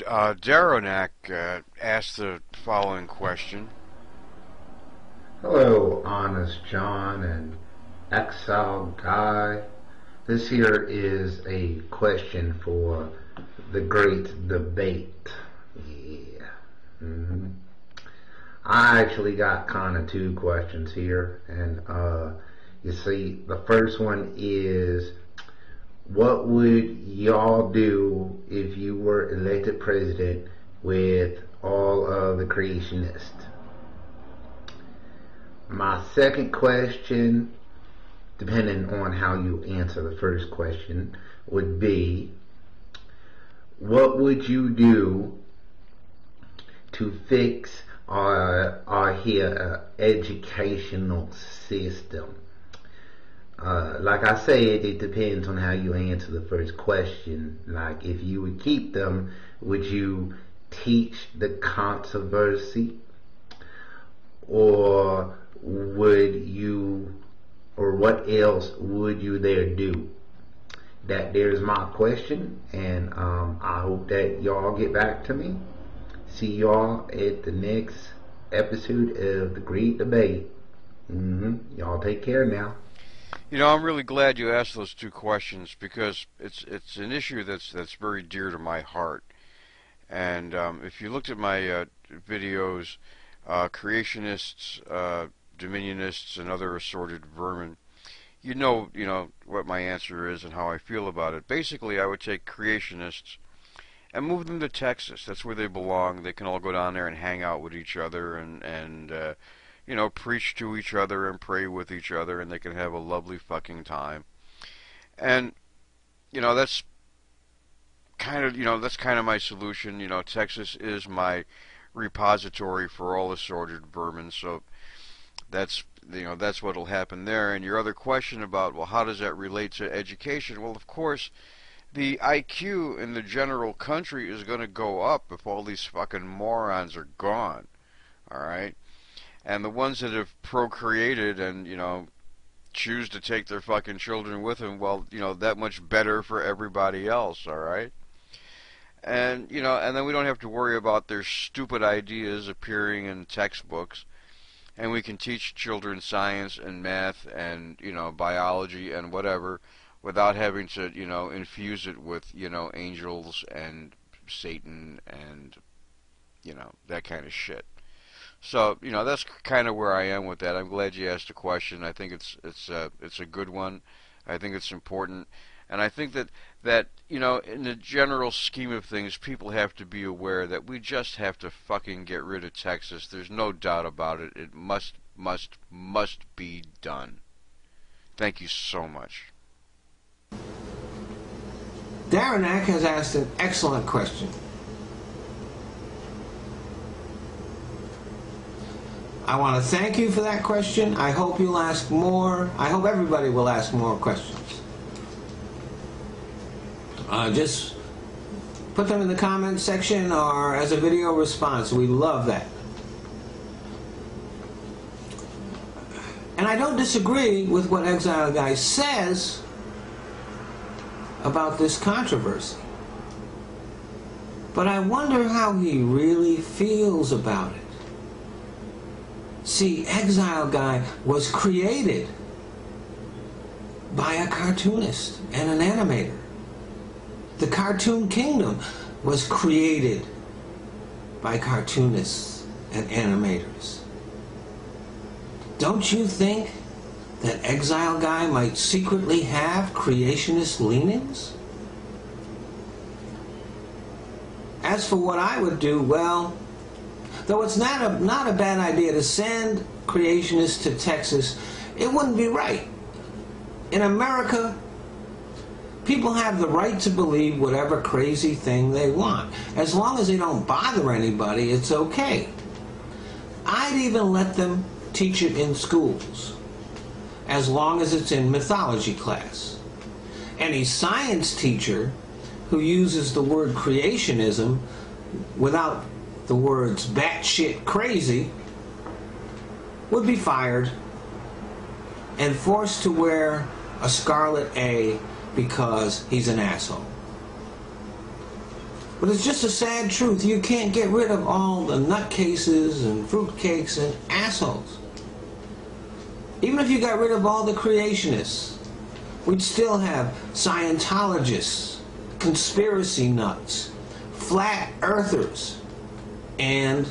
Daronak asked the following question. Hello, Honest John and Exile Guy. This here is a question for the great debate. Yeah. I actually got kind of two questions here, and you see, the first one is, what would y'all do if you were elected president with all of the creationists? My second question, depending on how you answer the first question, would be, what would you do to fix our here educational system? Like I said, it depends on how you answer the first question. Like, if you would keep them, would you teach the controversy, or would you, or what else would you there do? There's my question, and I hope that y'all get back to me. See y'all at the next episode of the Great Debate. Y'all take care now. You know, I'm really glad you asked those two questions, because it's an issue that's very dear to my heart. And if you looked at my videos, creationists, dominionists, and other assorted vermin, you know what my answer is and how I feel about it. Basically, I would take creationists and move them to Texas. That's where they belong. They can all go down there and hang out with each other and preach to each other and pray with each other, and they can have a lovely fucking time. And that's kind of my solution. Texas is my repository for all assorted vermin, so that's what'll happen there. And your other question about, well, how does that relate to education? Well, of course, the IQ in the general country is going to go up if all these fucking morons are gone. Alright? And the ones that have procreated and, choose to take their fucking children with them, well, that much better for everybody else, alright? And, and then we don't have to worry about their stupid ideas appearing in textbooks. And we can teach children science and math and, biology and whatever, without having to, infuse it with, angels and Satan and, that kind of shit. So, that's kind of where I am with that. I'm glad you asked the question. I think it's a good one. I think it's important. And I think that in the general scheme of things, people have to be aware that we just have to fucking get rid of Texas. There's no doubt about it. It must be done. Thank you so much. Daronak has asked an excellent question. I want to thank you for that question. I hope you'll ask more. I hope everybody will ask more questions. Just put them in the comments section or as a video response. We love that. And I don't disagree with what Exile Guy says about this controversy. But I wonder how he really feels about it. See, Exile Guy was created by a cartoonist and an animator. The Cartoon Kingdom was created by cartoonists and animators. Don't you think that Exile Guy might secretly have creationist leanings? As for what I would do, well, though it's not a bad idea to send creationists to Texas, it wouldn't be right. In America, people have the right to believe whatever crazy thing they want. As long as they don't bother anybody, it's okay. I'd even let them teach it in schools, as long as it's in mythology class. Any science teacher who uses the word creationism without the words batshit crazy would be fired and forced to wear a scarlet A because he's an asshole. But it's just a sad truth. You can't get rid of all the nutcases and fruitcakes and assholes. Even if you got rid of all the creationists, we'd still have Scientologists, conspiracy nuts, flat earthers, and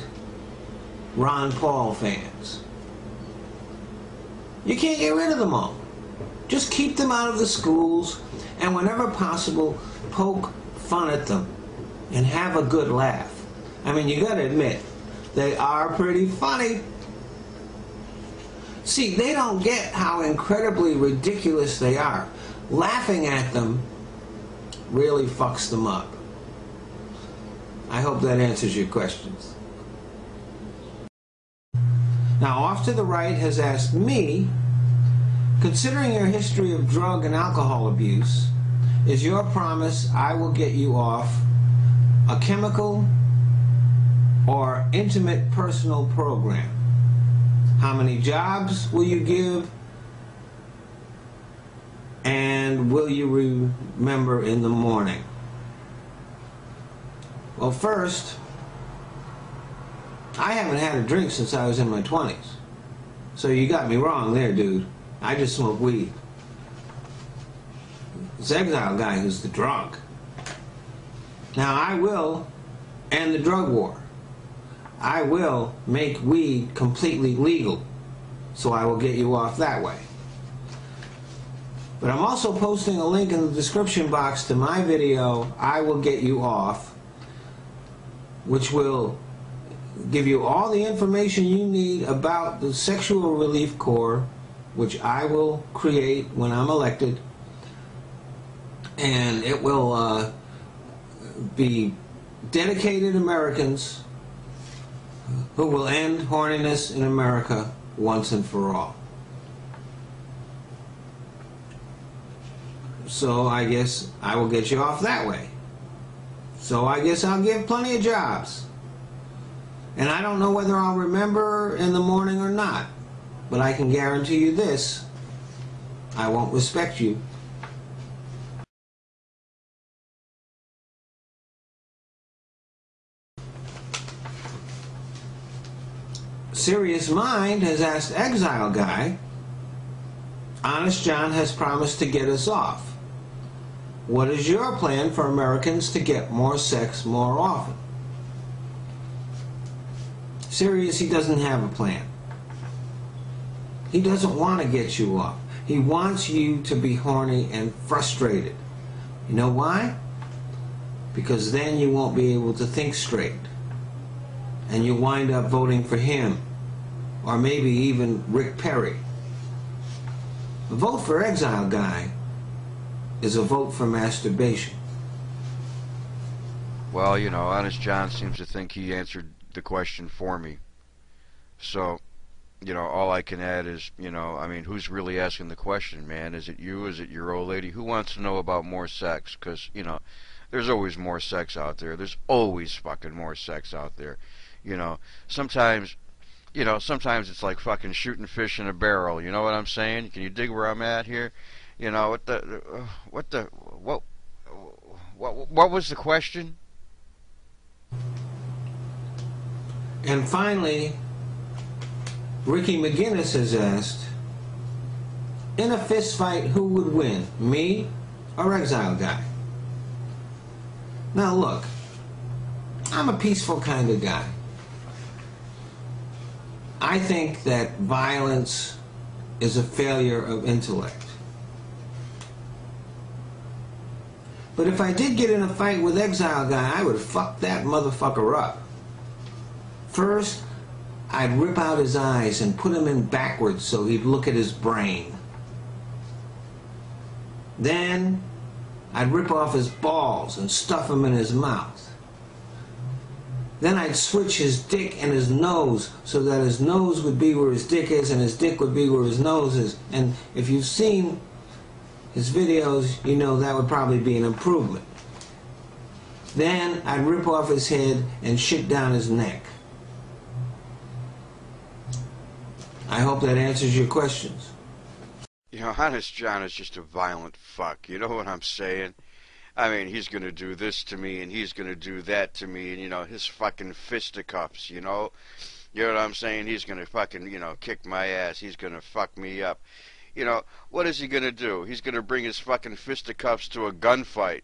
Ron Paul fans. You can't get rid of them all. Just keep them out of the schools, and whenever possible, poke fun at them and have a good laugh. I mean, you gotta admit, they are pretty funny. See, they don't get how incredibly ridiculous they are. Laughing at them really fucks them up. I hope that answers your questions. Now, off to the right has asked me, considering your history of drug and alcohol abuse, is your promise I will get you off a chemical or intimate personal program? How many jobs will you give? And will you remember in the morning? Well, first, I haven't had a drink since I was in my 20s. So you got me wrong there, dude. I just smoke weed. It's Exile Guy who's the drunk. Now I will end the drug war. I will make weed completely legal, so I will get you off that way. But I'm also posting a link in the description box to my video, I Will Get You Off, which will give you all the information you need about the Sexual Relief Corps, which I will create when I'm elected, and it will be dedicated Americans who will end horniness in America once and for all. So I guess I will get you off that way. So I guess I'll give plenty of jobs. And I don't know whether I'll remember in the morning or not, but I can guarantee you this, I won't respect you. Serious Mind has asked Exile Guy, Honest John has promised to get us off. What is your plan for Americans to get more sex more often? Serious, he doesn't have a plan. He doesn't want to get you off. He wants you to be horny and frustrated. You know why? Because then you won't be able to think straight. And you wind up voting for him. Or maybe even Rick Perry. A vote for Exile Guy is a vote for masturbation. Well, you know, Honest John seems to think he answered the question for me. So, you know, all I can add is, you know, I mean, who's really asking the question, man? Is it you? Is it your old lady? Who wants to know about more sex? Because, you know, there's always more sex out there. There's always fucking more sex out there. You know, sometimes it's like fucking shooting fish in a barrel. You know what I'm saying? Can you dig where I'm at here? You know, what was the question? And finally, Ricky McGinnis has asked, in a fist fight, who would win, me or Exile Guy? Now look, I'm a peaceful kind of guy. I think that violence is a failure of intellect. But if I did get in a fight with Exile Guy, I would fuck that motherfucker up. First, I'd rip out his eyes and put him in backwards so he'd look at his brain. Then, I'd rip off his balls and stuff them in his mouth. Then I'd switch his dick and his nose so that his nose would be where his dick is and his dick would be where his nose is. And if you've seen his videos, you know that would probably be an improvement. Then I'd rip off his head and shit down his neck. I hope that answers your questions. You know, Honest John is just a violent fuck. You know what I'm saying? I mean, he's going to do this to me, and he's going to do that to me, and, his fucking fisticuffs, You know what I'm saying? He's going to fucking, kick my ass. He's going to fuck me up. What is he going to do? He's going to bring his fucking fisticuffs to a gunfight.